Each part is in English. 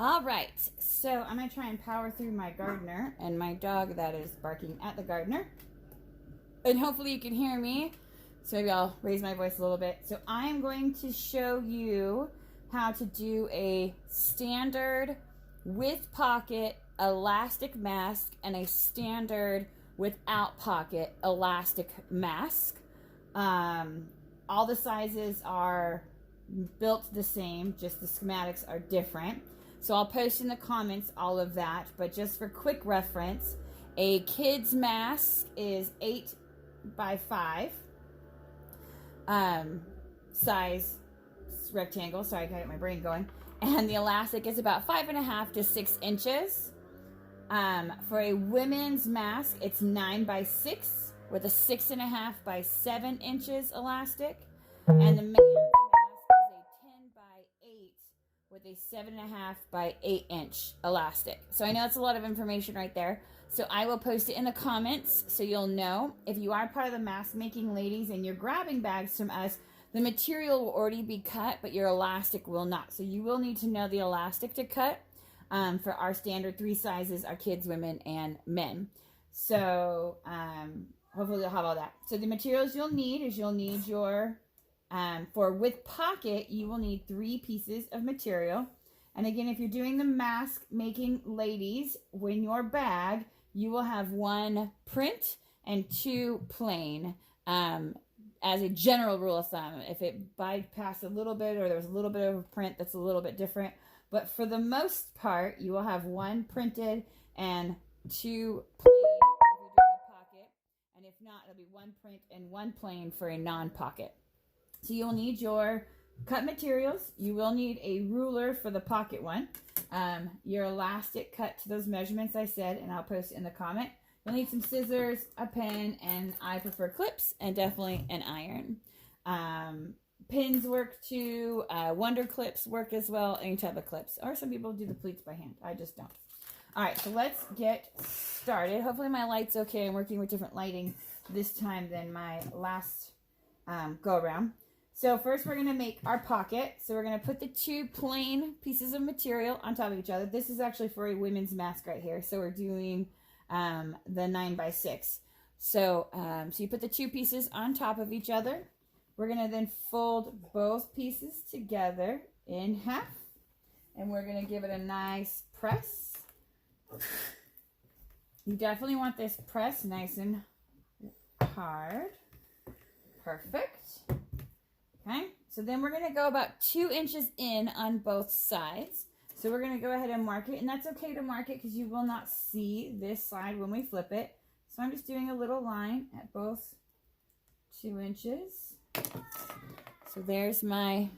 All right, so I'm going to try and power through my gardener and my dog that is barking at the gardener. And hopefully you can hear me. So maybe I'll raise my voice a little bit. So I'm going to show you how to do a standard with pocket elastic mask and a standard without pocket elastic mask. All the sizes are built the same, just the schematics are different. So I'll post in the comments all of that, but just for quick reference, a kid's mask is 8 by 5 size rectangle. Sorry, I got my brain going. And the elastic is about 5.5 to 6 inches. For a women's mask, it's 9 by 6 with a 6.5 by 7 inches elastic. And the men's with a 7.5 by 8 inch elastic. So I know it's a lot of information right there. So I will post it in the comments so you'll know. If you are part of the mask making ladies and you're grabbing bags from us, the material will already be cut, but your elastic will not. So you will need to know the elastic to cut for our standard 3 sizes, our kids, women, and men. So hopefully you'll have all that. So the materials you'll need is you'll need your for with pocket, you will need 3 pieces of material. And again, if you're doing the mask making ladies, when your bag, you will have 1 print and 2 plain as a general rule of thumb. If it bypassed a little bit or there's a little bit of a print that's a little bit different. But for the most part, you will have 1 printed and 2 plain if you're doing a pocket. And if not, it'll be 1 print and 1 plain for a non-pocket. So you'll need your cut materials. You will need a ruler for the pocket one. Your elastic cut to those measurements I said, and I'll post it in the comment. You'll need some scissors, a pen, and I prefer clips, and definitely an iron. Pins work too. Wonder clips work as well. Any type of clips. Or some people do the pleats by hand. I just don't. All right, so let's get started. Hopefully my light's okay. I'm working with different lighting this time than my last go around. So first we're going to make our pocket. So we're going to put the 2 plain pieces of material on top of each other. This is actually for a women's mask right here. So we're doing the 9 by 6. So you put the 2 pieces on top of each other. We're going to then fold both pieces together in half. And we're going to give it a nice press. You definitely want this press nice and hard. Perfect. Okay, so then we're going to go about 2 inches in on both sides. So we're going to go ahead and mark it. And that's okay to mark it because you will not see this side when we flip it. So I'm just doing a little line at both 2 inches. So there's my,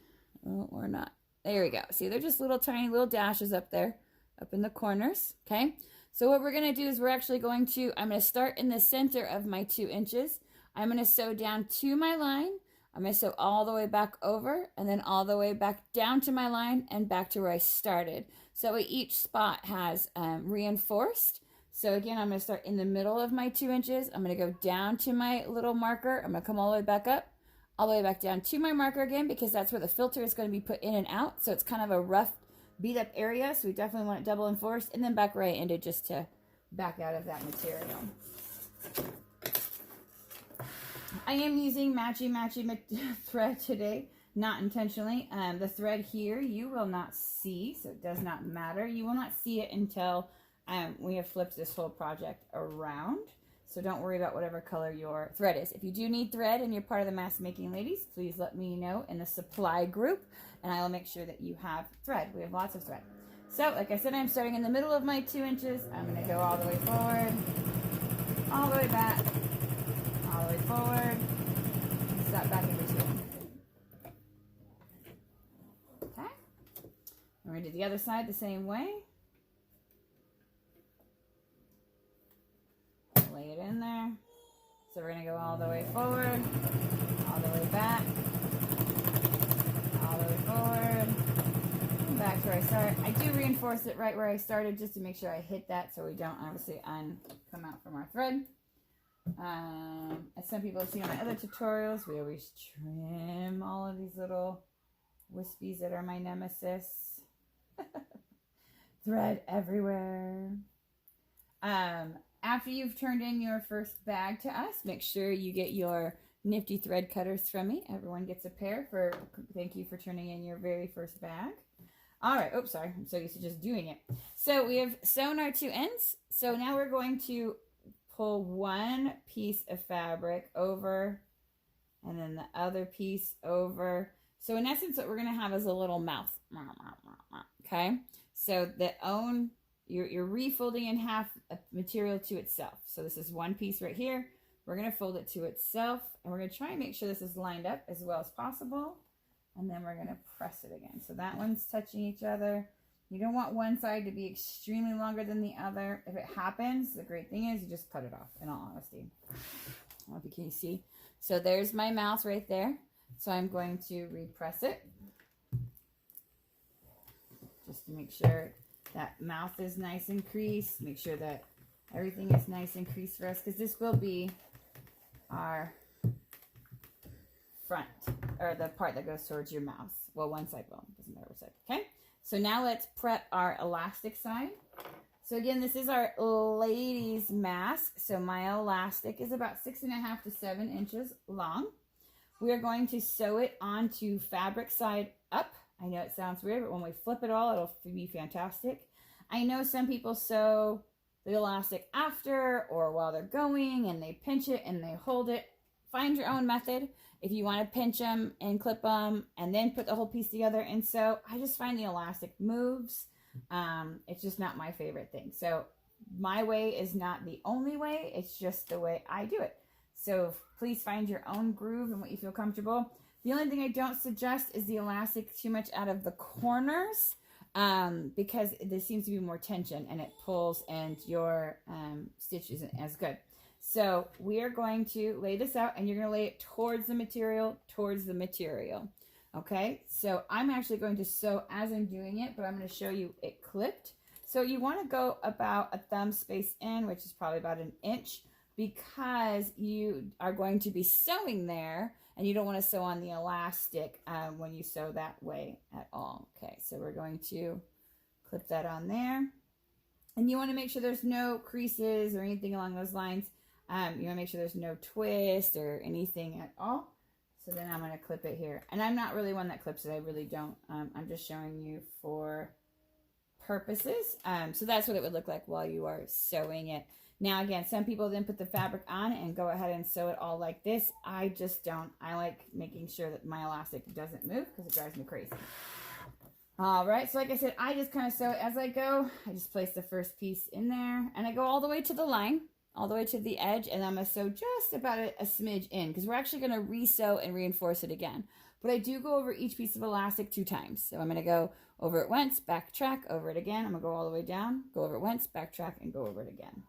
oh, or not. There we go. See, they're just little tiny little dashes up there, up in the corners. Okay, so what we're going to do is we're actually going to, I'm going to start in the center of my 2 inches. I'm going to sew down to my line. I'm going to sew all the way back over and then all the way back down to my line and back to where I started. So each spot has reinforced. So again, I'm going to start in the middle of my 2 inches. I'm going to go down to my little marker. I'm going to come all the way back up, all the way back down to my marker again because that's where the filter is going to be put in and out. So it's kind of a rough beat up area. So we definitely want it double enforced and then back where I ended just to back out of that material. I am using matchy thread today, not intentionally. The thread here you will not see, so it does not matter. You will not see it until we have flipped this whole project around. So don't worry about whatever color your thread is. If you do need thread and you're part of the mask making ladies, please let me know in the supply group, and I will make sure that you have thread. We have lots of thread. So like I said, I'm starting in the middle of my 2 inches. I'm going to go all the way forward, all the way back, all the way forward, stop back in between. Okay, we're going to do the other side the same way. Lay it in there. So we're going to go all the way forward, all the way back, all the way forward, and back to where I started. I do reinforce it right where I started just to make sure I hit that so we don't obviously come out from our thread. As some people see on my other tutorials, we always trim all of these little wispies that are my nemesis. thread everywhere. After you've turned in your first bag to us, make sure you get your nifty thread cutters from me. Everyone gets a pair for thank you for turning in your very first bag. All right. Oops, sorry. I'm so used to just doing it. So we have sewn our two ends. So now we're going to pull one piece of fabric over and then the other piece over. So in essence, what we're going to have is a little mouth. Okay. So you're refolding in half a material to itself. So this is one piece right here. We're going to fold it to itself, and we're going to try and make sure this is lined up as well as possible. And then we're going to press it again. So that one's touching each other. You don't want one side to be extremely longer than the other. If it happens, the great thing is you just cut it off, in all honesty. I don't know if you can see. So there's my mouth right there. So I'm going to repress it just to make sure that mouth is nice and creased. Make sure that everything is nice and creased for us, because this will be our front, or the part that goes towards your mouth. Well, one side will, doesn't matter which side. Okay, so now let's prep our elastic side. So again, this is our ladies mask. So my elastic is about 6.5 to 7 inches long. We are going to sew it onto fabric side up. I know it sounds weird, but when we flip it all, it'll be fantastic. I know some people sew the elastic after or while they're going, and they pinch it and they hold it. Find your own method. If you want to pinch them and clip them and then put the whole piece together and sew, I just find the elastic moves. It's just not my favorite thing. So my way is not the only way. It's just the way I do it. So please find your own groove and what you feel comfortable. The only thing I don't suggest is the elastic too much out of the corners, because there seems to be more tension and it pulls and your stitch isn't as good. So we are going to lay this out, and you're going to lay it towards the material, Okay, so I'm actually going to sew as I'm doing it, but I'm going to show you it clipped. So you want to go about a thumb space in, which is probably about 1 inch, because you are going to be sewing there, and you don't want to sew on the elastic when you sew that way at all. Okay, so we're going to clip that on there. And you want to make sure there's no creases or anything along those lines. You want to make sure there's no twist or anything at all. So then I'm going to clip it here. And I'm not really one that clips it. I really don't. I'm just showing you for purposes. So that's what it would look like while you are sewing it. Now, again, some people then put the fabric on and go ahead and sew it all like this. I just don't. I like making sure that my elastic doesn't move because it drives me crazy. All right, so like I said, I just kind of sew it as I go. I just place the first piece in there, and I go all the way to the line, all the way to the edge, and I'm going to sew just about a smidge in, because we're actually going to re-sew and reinforce it again. But I do go over each piece of elastic 2 times. So I'm going to go over it once, backtrack, over it again. I'm going to go all the way down, go over it once, backtrack, and go over it again.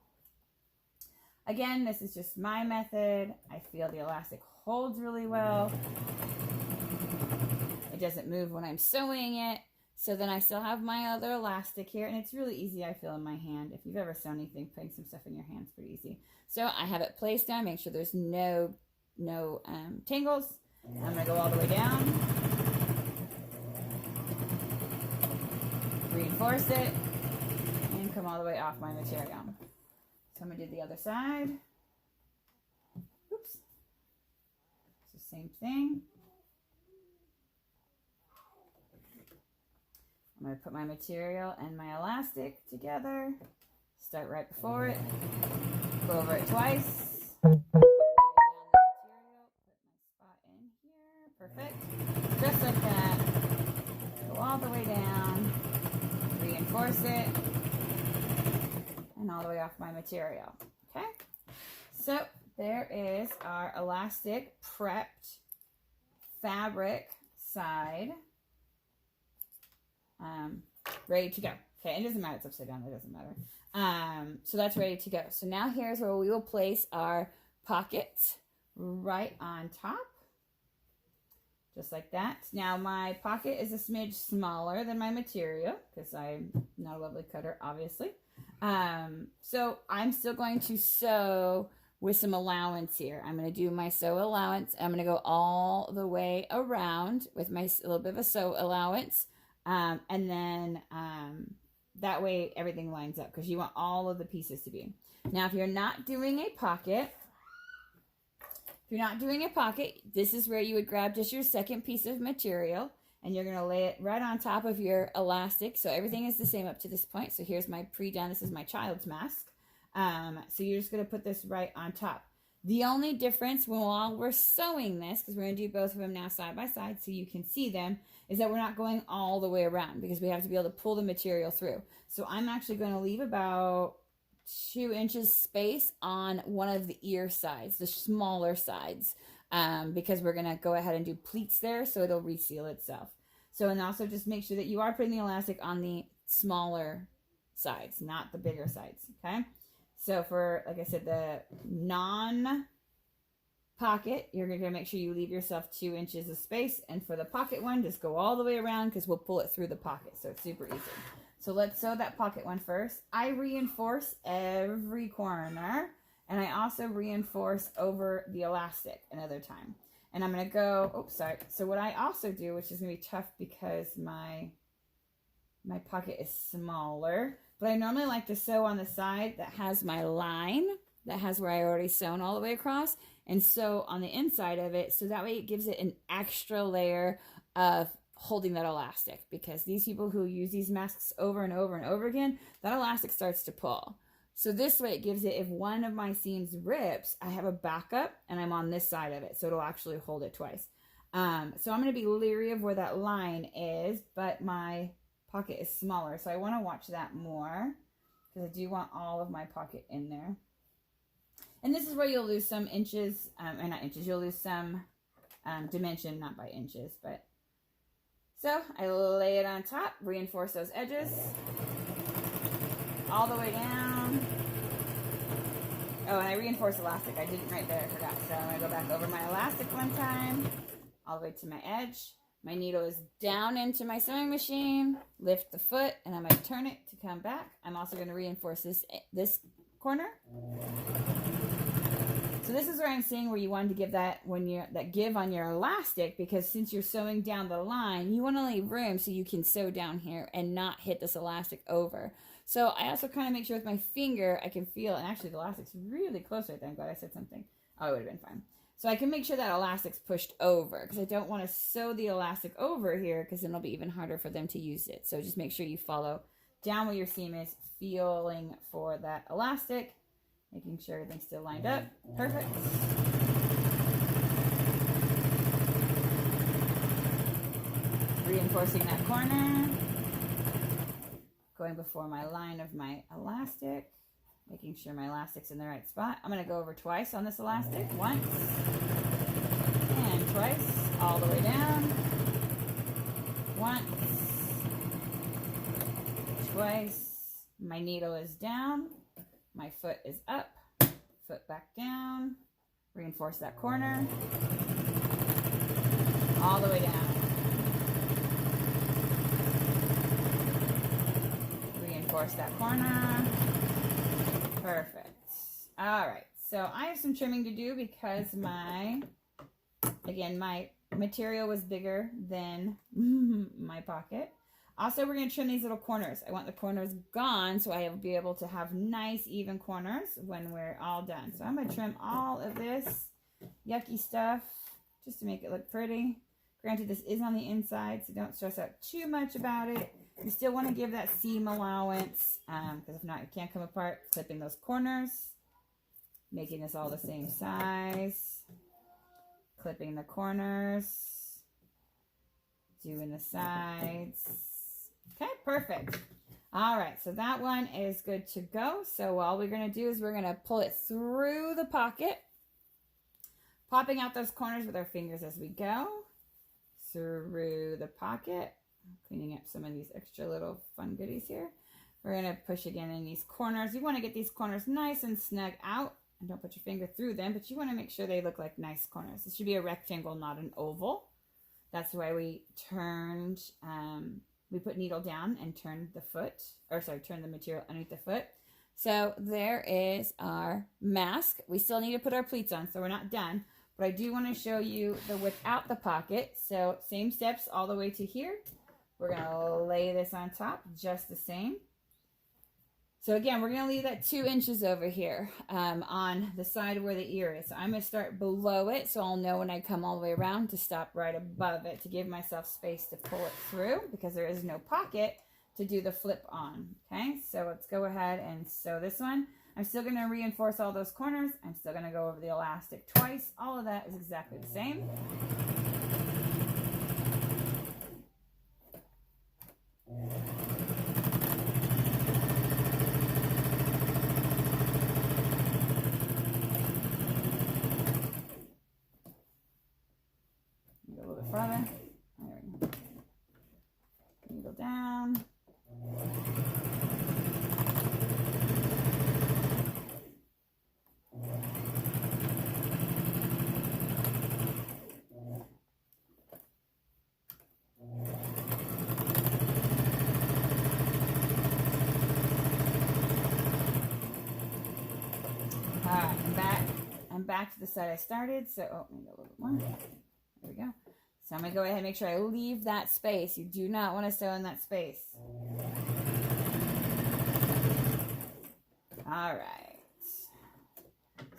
Again, this is just my method. I feel the elastic holds really well. It doesn't move when I'm sewing it. So then I still have my other elastic here, and it's really easy, I feel, in my hand. If you've ever sewn anything, putting some stuff in your hand is pretty easy. So I have it placed down, make sure there's no tangles. I'm going to go all the way down, reinforce it, and come all the way off my material. So I'm going to do the other side. Oops. It's the same thing. I'm going to put my material and my elastic together. Start right before it. Go over it twice. Down the material. Put my spot in here. Perfect. Just like that. Go all the way down. Reinforce it. And all the way off my material. Okay? So there is our elastic prepped fabric side. Ready to go. Okay, it doesn't matter, it's upside down, it doesn't matter. So that's ready to go. So now here's where we will place our pockets right on top. Just like that. Now my pocket is a smidge smaller than my material because I'm not a lovely cutter, obviously. So I'm still going to sew with some allowance here. I'm going to do my sew allowance. I'm going to go all the way around with my little bit of a sew allowance. And then That way everything lines up because you want all of the pieces to be. Now, if you're not doing a pocket, this is where you would grab just your second piece of material and you're going to lay it right on top of your elastic. So everything is the same up to this point. So here's my pre-done. This is my child's mask. So you're just going to put this right on top. The only difference while we're sewing this, because we're going to do both of them now side by side so you can see them, is that we're not going all the way around because we have to be able to pull the material through. So I'm actually going to leave about 2 inches space on one of the ear sides, the smaller sides, because we're going to go ahead and do pleats there so it'll reseal itself. So, and also just make sure that you are putting the elastic on the smaller sides, not the bigger sides, okay? So for, like I said, the non-pocket, you're going to make sure you leave yourself 2 inches of space. And for the pocket one, just go all the way around because we'll pull it through the pocket. So it's super easy. So let's sew that pocket one first. I reinforce every corner. And I also reinforce over the elastic another time. And I'm going to go, oops, sorry. So what I also do, which is going to be tough because my pocket is smaller, but I normally like to sew on the side that has my line, that has where I already sewn all the way across, and sew on the inside of it, so that way it gives it an extra layer of holding that elastic, because these people who use these masks over and over and over again, that elastic starts to pull. So this way it gives it, if one of my seams rips, I have a backup and I'm on this side of it, so it'll actually hold it twice. So I'm going to be leery of where that line is, but my pocket is smaller, so I want to watch that more because I do want all of my pocket in there. And this is where you'll lose some inches, or not inches, you'll lose some dimension, not by inches, but so I lay it on top, reinforce those edges all the way down. Oh, and I reinforce elastic. I didn't right there, I forgot. So I'm going to go back over my elastic one time, all the way to my edge. My needle is down into my sewing machine, lift the foot, and I'm going to turn it to come back. I'm also going to reinforce this corner. So this is where I'm seeing where you want to give that give on your elastic, because since you're sewing down the line, you want to leave room so you can sew down here and not hit this elastic over. So I also kind of make sure with my finger I can feel, and actually the elastic's really close right there. I'm glad I said something. Oh, it would have been fine. So I can make sure that elastic's pushed over, because I don't want to sew the elastic over here, because then it'll be even harder for them to use it. So just make sure you follow down where your seam is, feeling for that elastic, making sure everything's still lined up. Perfect. Reinforcing that corner. Going before my line of my elastic. Making sure my elastic's in the right spot. I'm going to go over twice on this elastic. Once. And twice. All the way down. Once. Twice. My needle is down. My foot is up. Foot back down. Reinforce that corner. All the way down. Reinforce that corner. Perfect. All right. So I have some trimming to do because my material was bigger than my pocket. Also, we're going to trim these little corners. I want the corners gone so I will be able to have nice, even corners when we're all done. So I'm going to trim all of this yucky stuff just to make it look pretty. Granted, this is on the inside, so don't stress out too much about it. You still want to give that seam allowance, because if not, it can't come apart. Clipping those corners, making this all the same size, clipping the corners, doing the sides. Okay, perfect. All right, so that one is good to go. So all we're going to do is we're going to pull it through the pocket, popping out those corners with our fingers as we go, through the pocket. Cleaning up some of these extra little fun goodies here. We're going to push again in these corners. You want to get these corners nice and snug out. And don't put your finger through them, but you want to make sure they look like nice corners. This should be a rectangle, not an oval. That's why we turned, we put needle down and turned the foot, turned the material underneath the foot. So there is our mask. We still need to put our pleats on, so we're not done. But I do want to show you the without the pocket. So same steps all the way to here. We're going to lay this on top just the same. So again, we're going to leave that 2 inches over here on the side where the ear is. So I'm going to start below it so I'll know when I come all the way around to stop right above it to give myself space to pull it through because there is no pocket to do the flip on. Okay, so let's go ahead and sew this one. I'm still going to reinforce all those corners. I'm still going to go over the elastic twice. All of that is exactly the same. Go a little bit farther. There we go. Needle down. Alright, I'm back to the side I started, so, oh, maybe a little bit more. There we go. So I'm going to go ahead and make sure I leave that space. You do not want to sew in that space. Alright.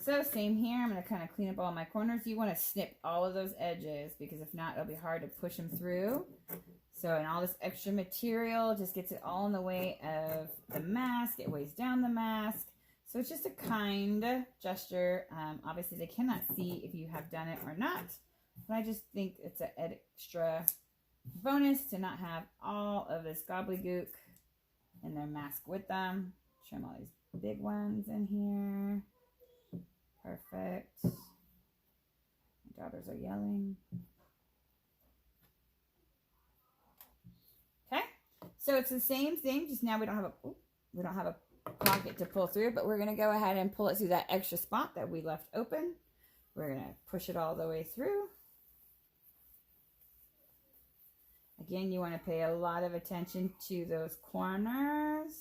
So same here, I'm going to kind of clean up all my corners. You want to snip all of those edges because if not, it'll be hard to push them through. So, and all this extra material just gets it all in the way of the mask. It weighs down the mask. So it's just a kind gesture. Obviously, they cannot see if you have done it or not. But I just think it's an extra bonus to not have all of this gobbledygook in their mask with them. Trim all these big ones in here. Perfect. My daughters are yelling. Okay, so it's the same thing. Just now we don't have a pocket to pull through, but we're going to go ahead and pull it through that extra spot that we left open. We're going to push it all the way through. Again, you want to pay a lot of attention to those corners.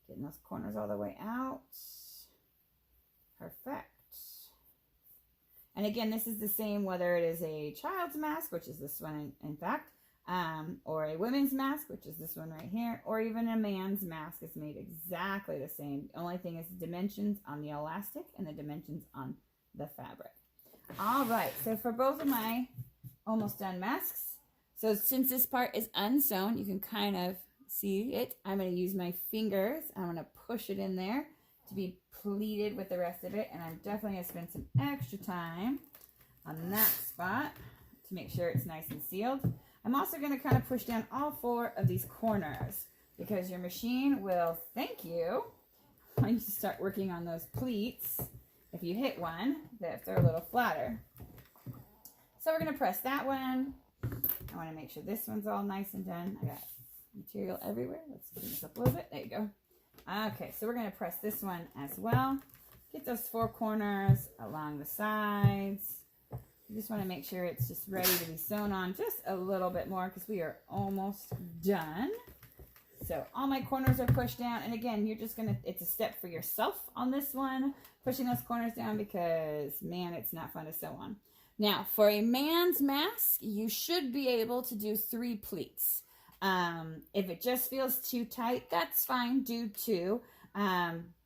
Getting those corners all the way out. Perfect. And again, this is the same whether it is a child's mask, which is this one in fact, or a women's mask, which is this one right here, or even a man's mask is made exactly the same. The only thing is the dimensions on the elastic and the dimensions on the fabric. All right, so for both of my almost done masks, so since this part is unsewn, you can kind of see it. I'm going to use my fingers. I'm going to push it in there to be pleated with the rest of it, and I'm definitely going to spend some extra time on that spot to make sure it's nice and sealed. I'm also going to kind of push down all 4 of these corners because your machine will thank you when you start working on those pleats if you hit one, if they're a little flatter. So we're going to press that one. I want to make sure this one's all nice and done. I got material everywhere. Let's clean this up a little bit. There you go. Okay, so we're going to press this one as well. Get those 4 corners along the sides. You just want to make sure it's just ready to be sewn on just a little bit more because we are almost done. So all my corners are pushed down. And again, you're just going to, it's a step for yourself on this one, pushing those corners down because, man, it's not fun to sew on. Now, for a man's mask, you should be able to do 3 pleats. If it just feels too tight, that's fine, do 2.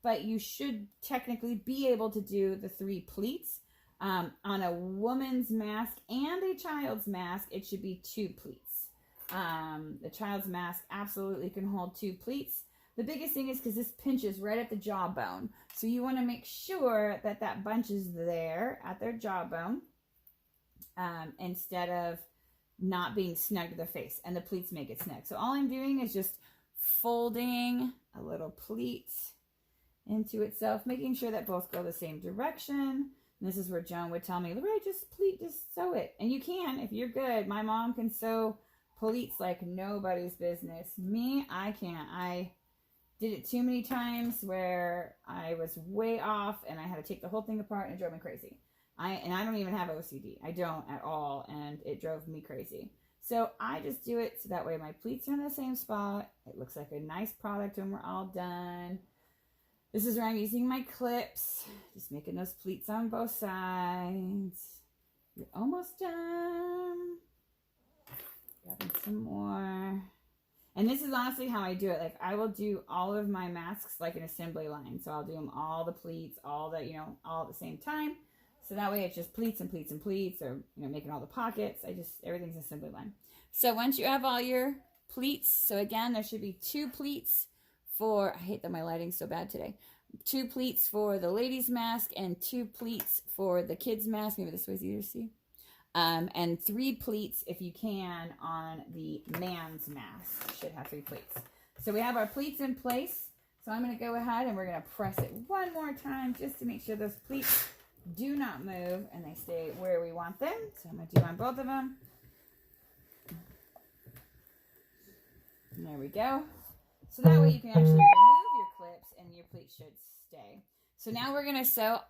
But you should technically be able to do the 3 pleats. On a woman's mask and a child's mask, it should be 2 pleats. The child's mask absolutely can hold 2 pleats. The biggest thing is because this pinches right at the jawbone. So you want to make sure that that bunch is there at their jawbone instead of not being snug to the face. And the pleats make it snug. So all I'm doing is just folding a little pleat into itself, making sure that both go the same direction. And this is where Joan would tell me, Lorraine, just sew it. And you can, if you're good. My mom can sew pleats like nobody's business. Me, I can't. I did it too many times where I was way off and I had to take the whole thing apart and it drove me crazy. I don't even have OCD. I don't at all, and it drove me crazy. So I just do it so that way my pleats are in the same spot. It looks like a nice product when we're all done. This is where I'm using my clips, just making those pleats on both sides. You're almost done. Grabbing some more. And this is honestly how I do it. Like, I will do all of my masks like an assembly line. So I'll do them all the pleats, all the, all at the same time. So that way it's just pleats and pleats and pleats, or, making all the pockets. Everything's assembly line. So once you have all your pleats, so again, there should be 2 pleats for, I hate that my lighting's so bad today. 2 pleats for the ladies' mask and 2 pleats for the kids' mask. Maybe this way's easier to see. And 3 pleats, if you can, on the man's mask. Should have 3 pleats. So we have our pleats in place. So I'm going to go ahead and we're going to press it one more time just to make sure those pleats do not move and they stay where we want them. So I'm going to do on both of them. And there we go. So that way you can actually remove your clips and your pleats should stay. So now we're going to sew.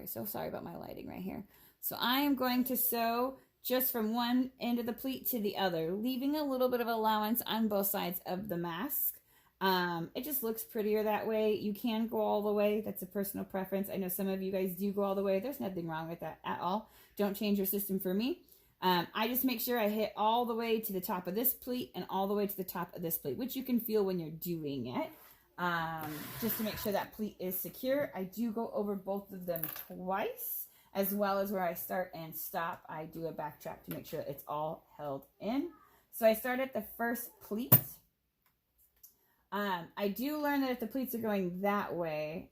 So sorry about my lighting right here. So I am going to sew just from one end of the pleat to the other, leaving a little bit of allowance on both sides of the mask. It just looks prettier that way. You can go all the way. That's a personal preference. I know some of you guys do go all the way. There's nothing wrong with that at all. Don't change your system for me. I just make sure I hit all the way to the top of this pleat and all the way to the top of this pleat, which you can feel when you're doing it. Just to make sure that pleat is secure. I do go over both of them twice, as well as where I start and stop. I do a backtrack to make sure it's all held in. So I start at the first pleat. I do learn that if the pleats are going that way,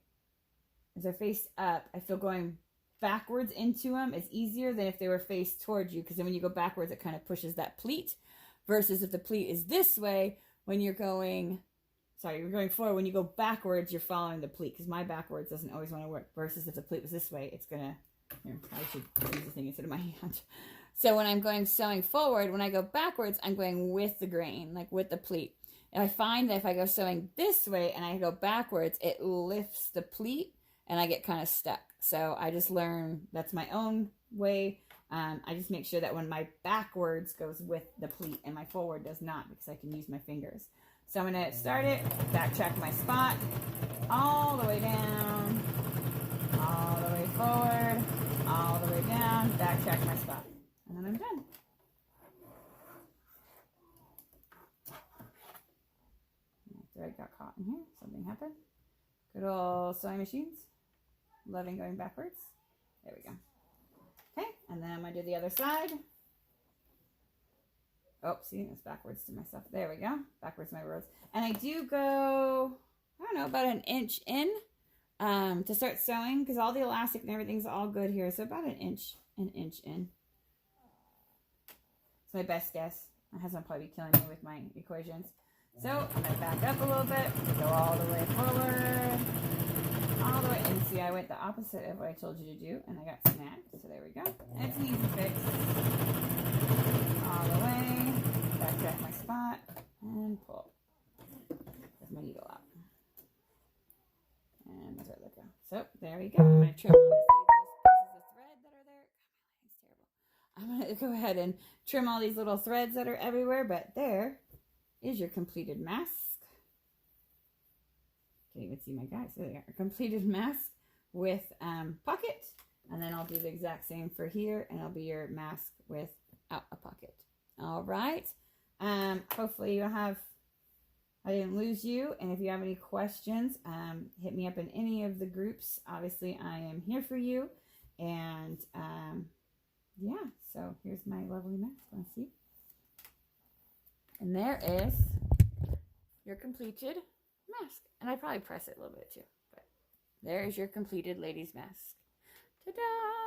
as they're faced up, I feel going backwards into them is easier than if they were faced towards you, because then when you go backwards, it kind of pushes that pleat, versus if the pleat is this way, when you're going forward, when you go backwards, you're following the pleat, because my backwards doesn't always want to work, versus if the pleat was this way, it's gonna, I should use the thing instead of my hand. So when I'm sewing forward, when I go backwards, I'm going with the grain, like with the pleat. And I find that if I go sewing this way and I go backwards, it lifts the pleat and I get kind of stuck. So I just learn that's my own way. I just make sure that when my backwards goes with the pleat and my forward does not, because I can use my fingers. So I'm going to start it, backtrack my spot, all the way down, all the way forward, all the way down, backtrack my spot. And then I'm done. Thread got caught in here. Something happened. Good old sewing machines. Loving going backwards. There we go. Okay, and then I'm going to do the other side. Oh, see, it's backwards to myself. There we go. Backwards to my rows. And I do go, I don't know, about an inch in to start sewing, because all the elastic and everything's all good here. So about an inch in. It's my best guess. My husband will probably be killing me with my equations. So I'm going to back up a little bit, go all the way forward, all the way, and see I went the opposite of what I told you to do, and I got snagged, so there we go. And it's an easy fix. All the way, backtrack my spot, and pull. With my needle out. And that's where I let go. So there we go. I'm going to trim all these pieces of thread that are there. God, my lighting's terrible. I'm going to go ahead and trim all these little threads that are everywhere, but there is your completed mask. Can't even see my guys. There they are. A completed mask with pocket, and then I'll do the exact same for here, and it'll be your mask without a pocket. All right. Hopefully I didn't lose you, and if you have any questions, hit me up in any of the groups. Obviously, I am here for you, and yeah. So here's my lovely mask. Want to see? And there is your completed mask. And I probably press it a little bit too. But there is your completed ladies mask. Ta-da!